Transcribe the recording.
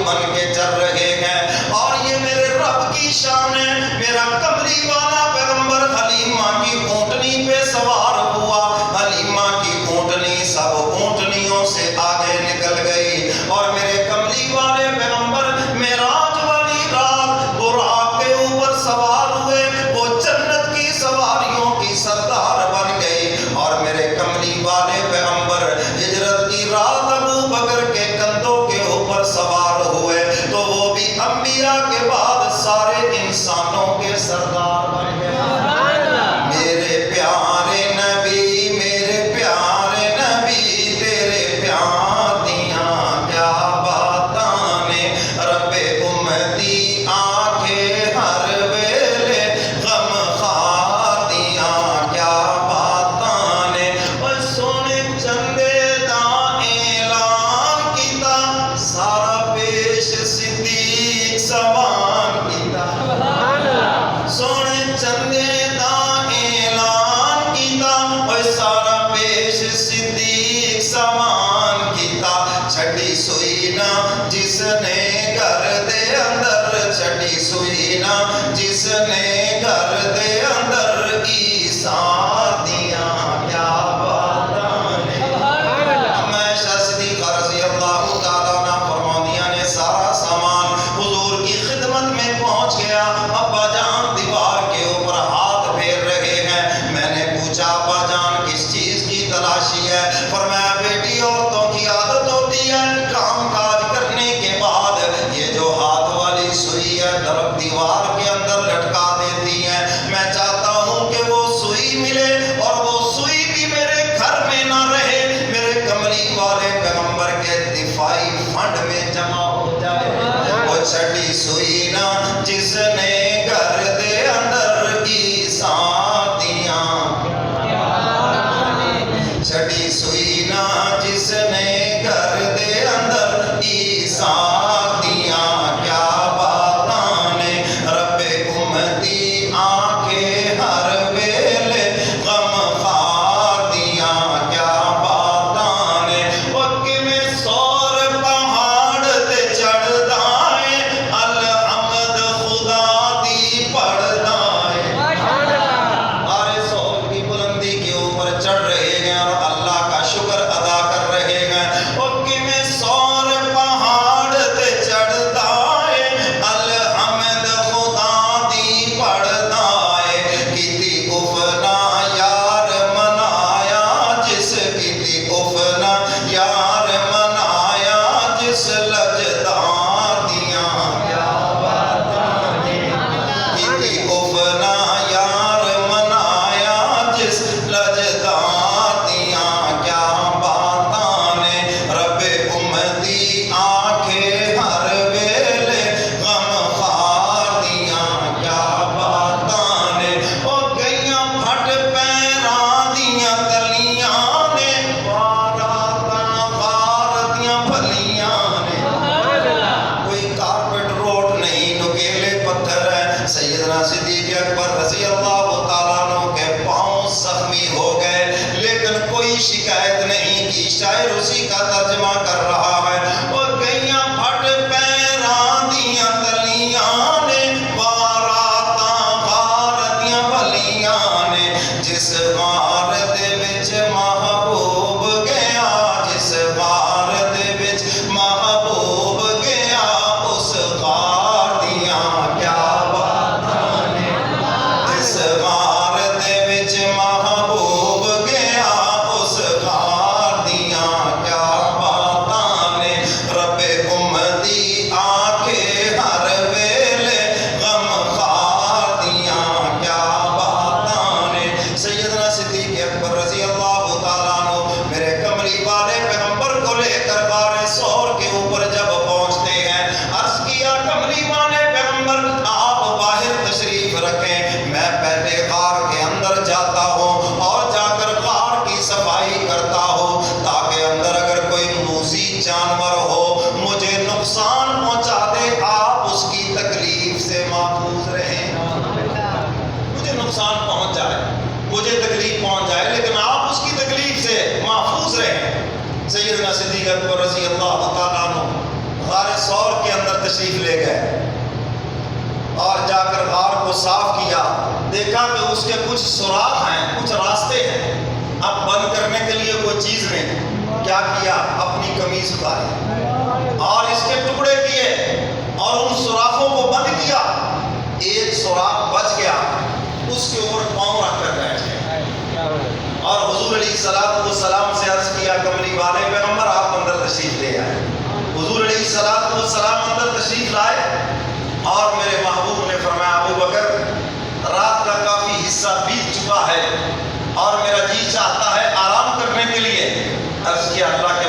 بن کے چل رہے ہیں، اور یہ میرے رب کی شان ہے۔ میرا کملی والا پیغمبر حلیمہ کی اونٹنی پہ سوار ہوا، حلیمہ کی اونٹنی سب اونٹنیوں سے آگے نکل گئی، اور میرے کملی والے پیغمبر معراج والی رات براق کے اوپر سوار ہوئے، وہ جنت کی سواریوں کی سردار بن گئی، اور میرے کملی والے پیغمبر ہجرت کی رات ابو بکر کے کندھوں کے اوپر سوار ہوئے، تو وہ بھی انبیاء کے بعد سارے انسانوں کے سردار بن گئے۔ میرے پیارے نبی، میرے پیارے نبی، تیرے پیار دیاں کیا باتاں نے، رب امتی آنکھیں ہر ویلے غم خار دیاں کیا باتاں نے، اور سونے چندے دا اعلان کیتا، سارا پیش صدیق سامان کیتا، سونے چندے دا اعلان کیتا، اور سارا پیش صدیق سامان کیتا، چھٹی سوئی نا جس نے گھر دے اندر، چھٹی سوئی نا جس نے گھر دے اندر، ایثار دیاں کیا باتاں نے۔ ہمیشہ صدیقہ رضی اللہ تعالیٰ عنہ فرماندیاں نے سارا سامان حضور کی خدمت میں پہنچ گیا۔ ابا جان دیوار کے اوپر ہاتھ پھیر رہے ہیں، میں نے پوچھا ابا جان کس چیز کی تلاشی ہے؟ فرمایا بیٹی عورتوں کی عادت ہوتی ہے کام کاج کرنے کے بعد یہ جو ہاتھ والی سوئی ہے درب دیوار کے اندر لٹکا دیتی ہیں، میں چاہتا ہوں کہ وہ سوئی ملے اور وہ سوئی بھی میرے گھر میں نہ رہے، میرے کملی والے پیغمبر کے دفاعی فنڈ میں جمع ہو جائے۔ وہ چھٹی سوئی نا جس نے گھر دے اندر، ایثار دیاں، چھٹی سوئی نا جس نے گھر دے اندر، ایثار دیاں کیا باتاں نے، رب امتی آنکھیں ہر ویلے غم خار دیاں کیا باتاں نے، وہ کیویں سور پہاڑ تے چڑھدا ہے، الحمد خدا تشریف لے گئے اور جا کر غار کو صاف کیا، دیکھا کہ اس کے کچھ سوراخ ہیں، کچھ راستے ہیں، اب بند کرنے کے لیے کوئی چیز نہیں، کیا کیا؟ اپنی قمیض اتاری اور اس کے ٹکڑے کیے اور ان سوراخوں کو بند کیا۔ ایک سوراخ بچ گیا، اس کے اوپر پاؤں رکھ کر بیٹھے اور حضور علیہ السلام سے عرض کیا، کملی والے پیغمبر آپ اندر تشریف لے آئے۔ حضور علیہ السلام اندر تشریف لائے اور میرے محبوب نے فرمایا، ابو بکر رات کا کافی حصہ بیت چکا ہے اور میرا جی چاہتا ہے آرام کرنے کے لیے۔ عرض کیا، اللہ